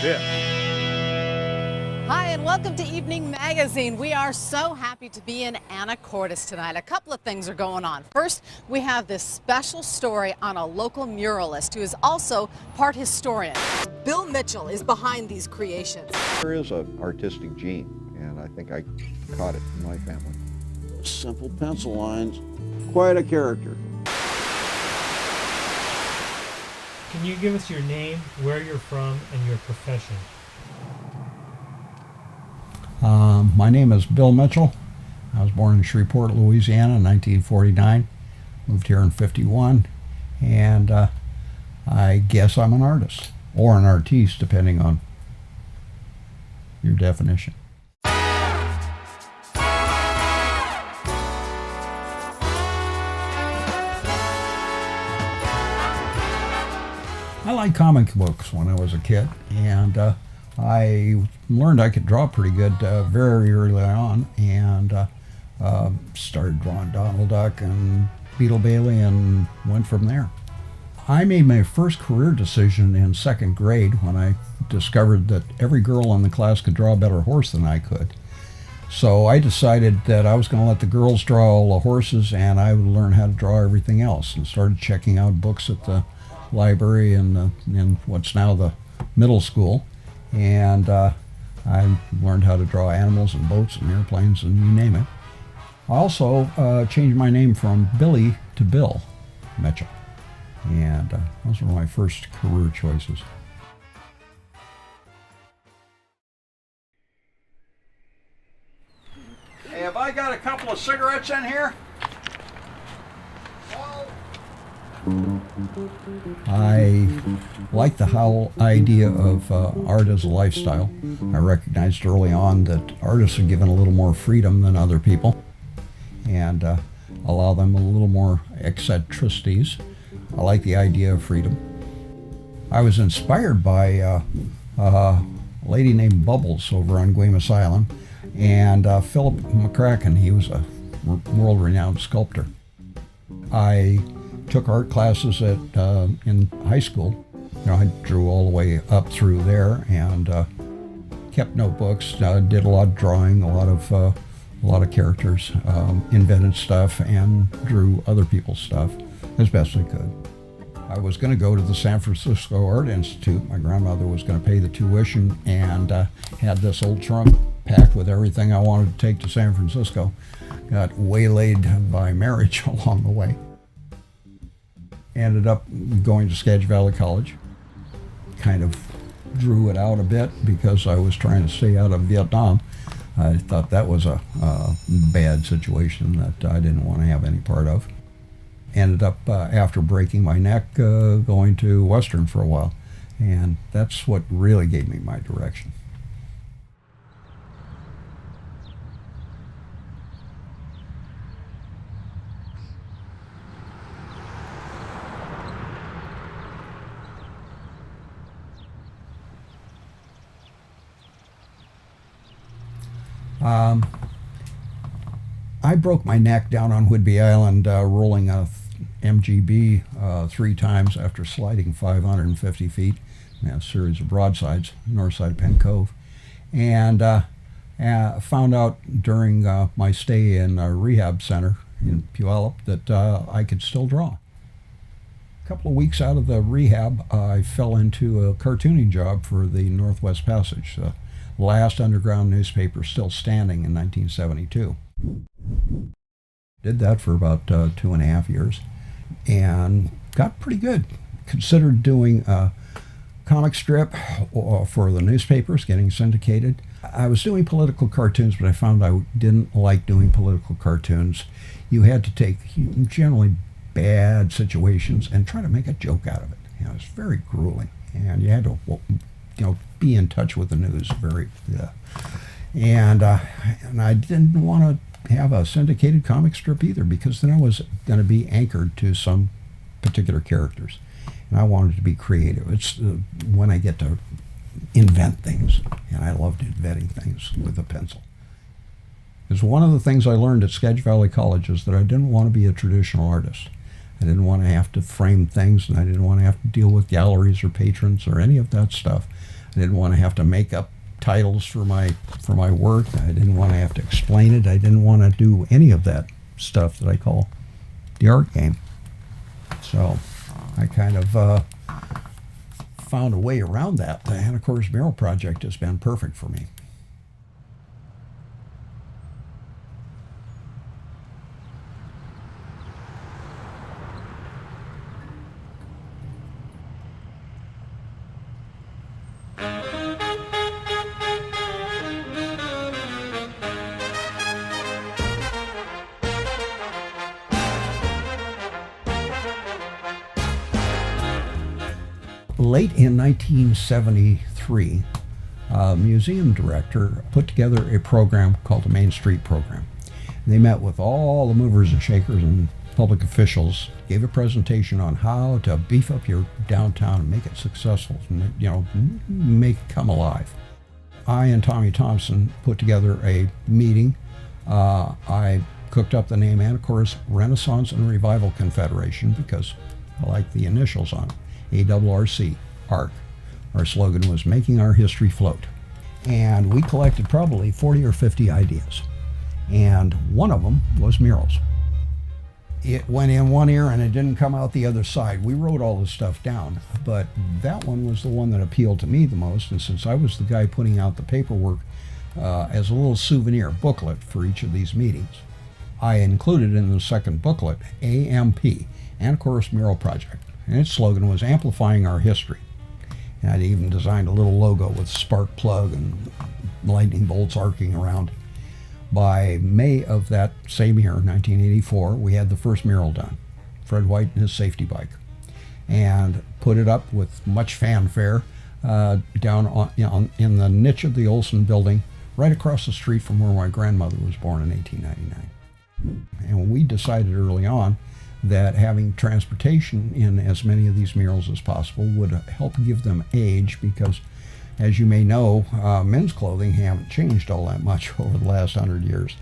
this. Hi, and welcome to Evening Magazine. We are so happy to be in Anacortes tonight. A couple of things are going on. First, we have this special story on a local muralist who is also part historian. Bill Mitchell is behind these creations. There is an artistic gene, and I think I caught it in my family. Simple pencil lines, quite a character. Can you give us your name, where you're from, and your profession? My name is Bill Mitchell. I was born in Shreveport, Louisiana in 1949. Moved here in 51. And I guess I'm an artist, or an artiste, depending on your definition. I liked comic books when I was a kid, and I learned I could draw pretty good very early on, and started drawing Donald Duck and Beetle Bailey and went from there. I made my first career decision in second grade when I discovered that every girl in the class could draw a better horse than I could. So I decided that I was going to let the girls draw all the horses and I would learn how to draw everything else, and started checking out books at the library in what's now the middle school, and I learned how to draw animals and boats and airplanes and you name it. I also changed my name from Billy to Bill Mitchell, and those were my first career choices. Hey, have I got a couple of cigarettes in here? I like the whole idea of art as a lifestyle. I recognized early on that artists are given a little more freedom than other people, and allow them a little more eccentricities. I like the idea of freedom. I was inspired by a lady named Bubbles over on Guaymas Island, and Philip McCracken. He was a world-renowned sculptor. I took art classes in high school. You know, I drew all the way up through there, and kept notebooks. Did a lot of drawing, a lot of characters, invented stuff, and drew other people's stuff as best I could. I was going to go to the San Francisco Art Institute. My grandmother was going to pay the tuition, and had this old trunk packed with everything I wanted to take to San Francisco. Got waylaid by marriage along the way. Ended up going to Skagit Valley College. Kind of drew it out a bit because I was trying to stay out of Vietnam. I thought that was a bad situation that I didn't want to have any part of. Ended up, after breaking my neck, going to Western for a while. And that's what really gave me my direction. I broke my neck down on Whidbey Island rolling a MGB 3 times after sliding 550 feet, a series of broadsides, north side of Penn Cove. And found out during my stay in a rehab center in Puyallup that I could still draw. A couple of weeks out of the rehab, I fell into a cartooning job for the Northwest Passage, the last underground newspaper still standing in 1972. Did that for about 2.5 years and got pretty good. Considered doing a comic strip for the newspapers, getting syndicated. I was doing political cartoons, but I found I didn't like doing political cartoons. You had to take generally bad situations and try to make a joke out of it. You know, it's very grueling, and you had to, be in touch with the news and I didn't want to have a syndicated comic strip either, because then I was going to be anchored to some particular characters, and I wanted to be creative. It's when I get to invent things, and I loved inventing things with a pencil. Because one of the things I learned at Skagit Valley College is that I didn't want to be a traditional artist. I didn't want to have to frame things, and I didn't want to have to deal with galleries or patrons or any of that stuff. I didn't want to have to make up titles for my work. I didn't want to have to explain it. I didn't want to do any of that stuff that I call the art game. So I kind of found a way around that. The Anacortes Mural project has been perfect for me. Late in 1973, a museum director put together a program called the Main Street Program. They met with all the movers and shakers and public officials, gave a presentation on how to beef up your downtown and make it successful, make it come alive. I and Tommy Thompson put together a meeting. I cooked up the name Anacortes Renaissance and Revival Confederation because I like the initials on it. ARRC, ARC. Our slogan was making our history float. And we collected probably 40 or 50 ideas. And one of them was murals. It went in one ear and it didn't come out the other side. We wrote all this stuff down, but that one was the one that appealed to me the most. And since I was the guy putting out the paperwork as a little souvenir booklet for each of these meetings, I included in the second booklet AMP, Anacortes Mural Project. And its slogan was amplifying our history. And I'd even designed a little logo with spark plug and lightning bolts arcing around. By May of that same year, 1984, we had the first mural done. Fred White and his safety bike. And put it up with much fanfare down in the niche of the Olson building, right across the street from where my grandmother was born in 1899. And we decided early on that having transportation in as many of these murals as possible would help give them age, because as you may know, men's clothing haven't changed all that much over the last 100 years.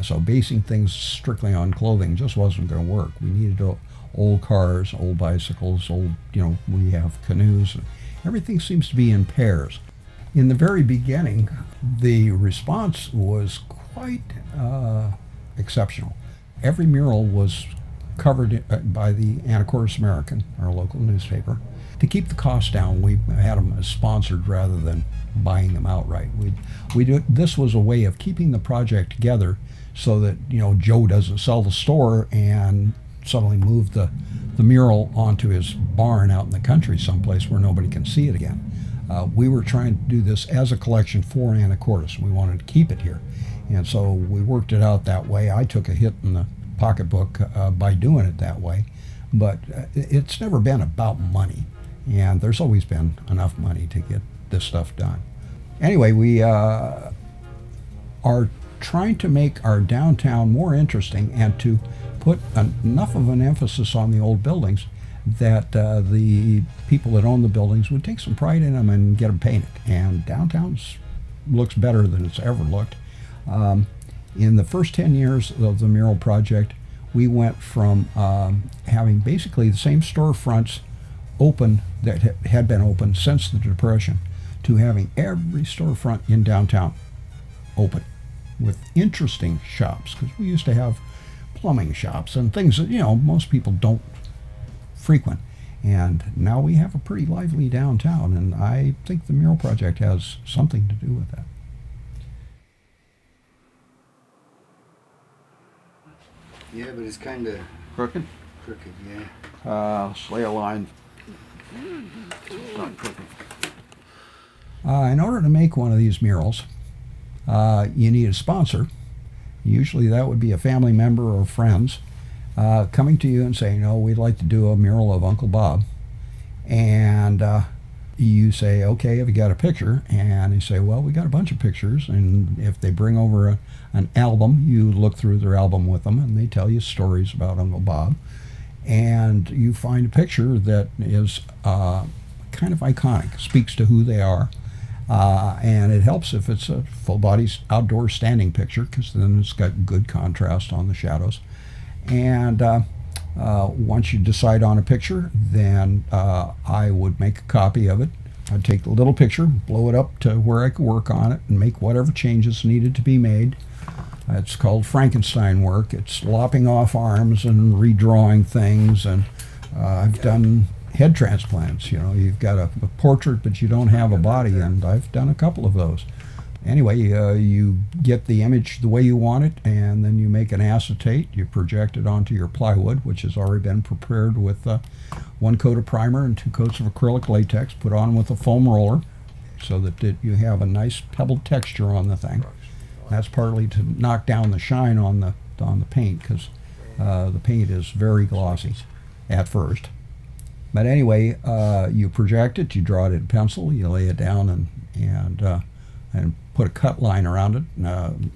So basing things strictly on clothing just wasn't going to work. We needed old cars, old bicycles, we have canoes. And everything seems to be in pairs. In the very beginning, the response was quite exceptional. Every mural was covered by the Anacortes American, our local newspaper. To keep the cost down, we had them as sponsored rather than buying them outright. This was a way of keeping the project together so that Joe doesn't sell the store and suddenly move the mural onto his barn out in the country someplace where nobody can see it again. We were trying to do this as a collection for Anacortes. We wanted to keep it here. And so we worked it out that way. I took a hit in the pocketbook by doing it that way, but it's never been about money, and there's always been enough money to get this stuff done. Anyway, we are trying to make our downtown more interesting and to put enough of an emphasis on the old buildings that the people that own the buildings would take some pride in them and get them painted. And downtown looks better than it's ever looked. In the first 10 years of the mural project, we went from having basically the same storefronts open that had been open since the Depression to having every storefront in downtown open with interesting shops, because we used to have plumbing shops and things that most people don't frequent. And now we have a pretty lively downtown, and I think the mural project has something to do with that. Yeah, but it's kind of Crooked? crooked, yeah. Lay a line. It's not crooked. In order to make one of these murals, you need a sponsor. Usually that would be a family member or friends coming to you and saying, we'd like to do a mural of Uncle Bob. And you say, okay, have you got a picture? And they say, well, we got a bunch of pictures. And if they bring over an album, you look through their album with them and they tell you stories about Uncle Bob. And you find a picture that is kind of iconic, speaks to who they are. And it helps if it's a full body outdoor standing picture, because then it's got good contrast on the shadows. And once you decide on a picture, then I would make a copy of it, I'd take the little picture, blow it up to where I could work on it, and make whatever changes needed to be made. It's called Frankenstein Work. It's lopping off arms and redrawing things, and I've done head transplants. You know, you've got a portrait, but you don't have a body, and I've done a couple of those. Anyway, you get the image the way you want it, and then you make an acetate. You project it onto your plywood, which has already been prepared with 1 coat of primer and 2 coats of acrylic latex, put on with a foam roller so that you have a nice pebbled texture on the thing. That's partly to knock down the shine on the paint, because the paint is very glossy at first. But anyway, you project it, you draw it in pencil, you lay it down and put a cut line around it,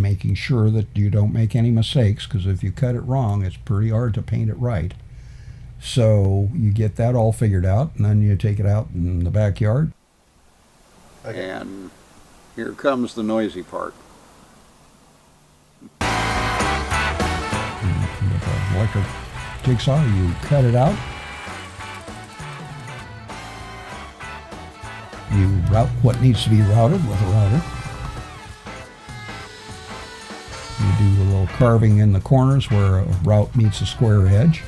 making sure that you don't make any mistakes, because if you cut it wrong, it's pretty hard to paint it right. So you get that all figured out, and then you take it out in the backyard. And here comes the noisy part. With an electric jigsaw, you cut it out. You route what needs to be routed with a router. You do a little carving in the corners where a route meets a square edge,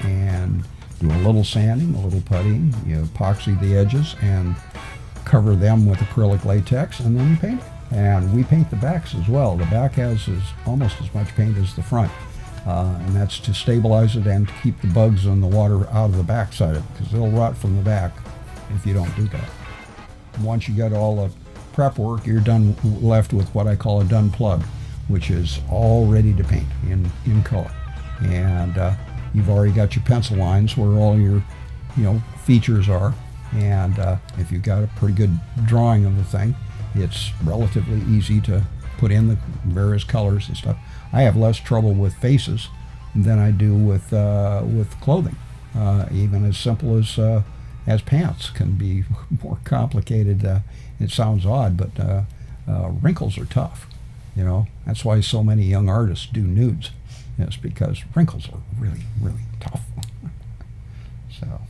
and do a little sanding, a little puttying. You epoxy the edges and cover them with acrylic latex, and then you paint it. And we paint the backs as well. The back has almost as much paint as the front, and that's to stabilize it and to keep the bugs and the water out of the back side of it, because they'll rot from the back if you don't do that. Once you got all the prep work, you're left with what I call a done plug, which is all ready to paint in color. And you've already got your pencil lines where all your features are. And if you've got a pretty good drawing of the thing, it's relatively easy to put in the various colors and stuff. I have less trouble with faces than I do with clothing. Even as simple as pants can be more complicated. It sounds odd, but wrinkles are tough. That's why so many young artists do nudes. It's because wrinkles are really, really tough. So.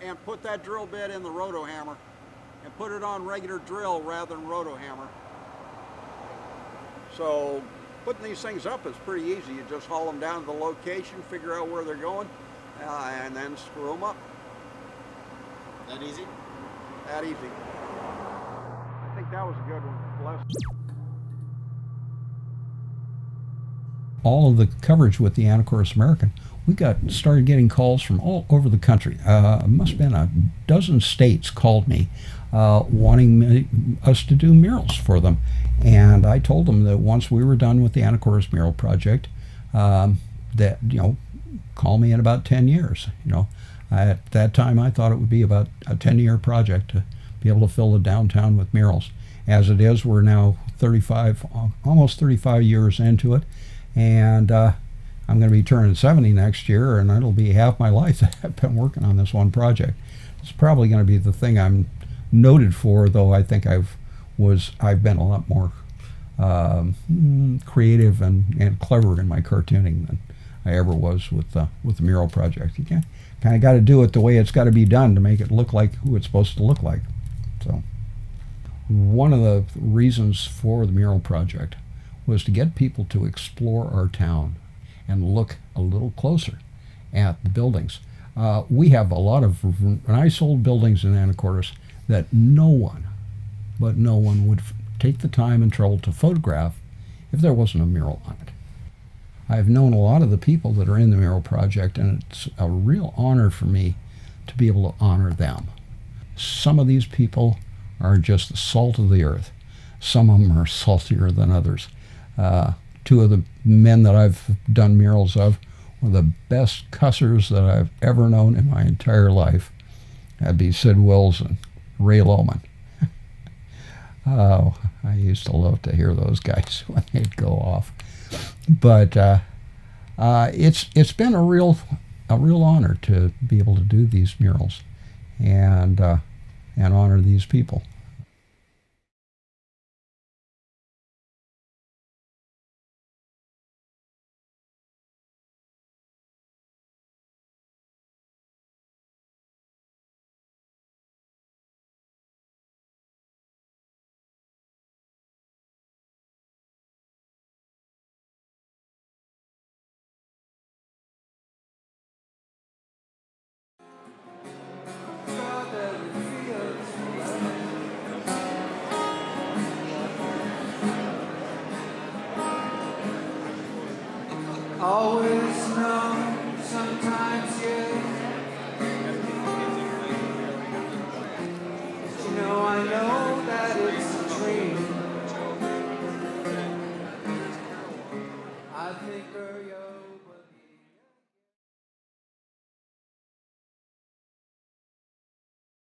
And put that drill bit in the roto hammer, and put it on regular drill rather than roto hammer. So putting these things up is pretty easy. You just haul them down to the location, figure out where they're going, and then screw them up. That easy? That easy. I think that was a good one. Bless. All of the coverage with the Anacortes American, we started getting calls from all over the country. It must have been a dozen states called me wanting us to do murals for them. And I told them that once we were done with the Anacortes Mural project, that, call me in about 10 years. At that time I thought it would be about a 10-year project to be able to fill the downtown with murals. As it is, we're now almost 35 years into it, and I'm going to be turning 70 next year, and it'll be half my life that I've been working on this one project. It's probably going to be the thing I'm noted for, though I think I've been a lot more creative and clever in my cartooning than I ever was with the mural project. You kind of got to do it the way it's got to be done to make it look like who it's supposed to look like. So one of the reasons for the mural project was to get people to explore our town and look a little closer at the buildings. We have a lot of nice old buildings in Anacortes that no one would take the time and trouble to photograph if there wasn't a mural on it. I've known a lot of the people that are in the mural project, and it's a real honor for me to be able to honor them. Some of these people are just the salt of the earth. Some of them are saltier than others. Two of the men that I've done murals of were the best cussers that I've ever known in my entire life. That'd be Sid Wills and Ray Lohman. Oh, I used to love to hear those guys when they'd go off. But it's been a real honor to be able to do these murals, and and honor these people. Always know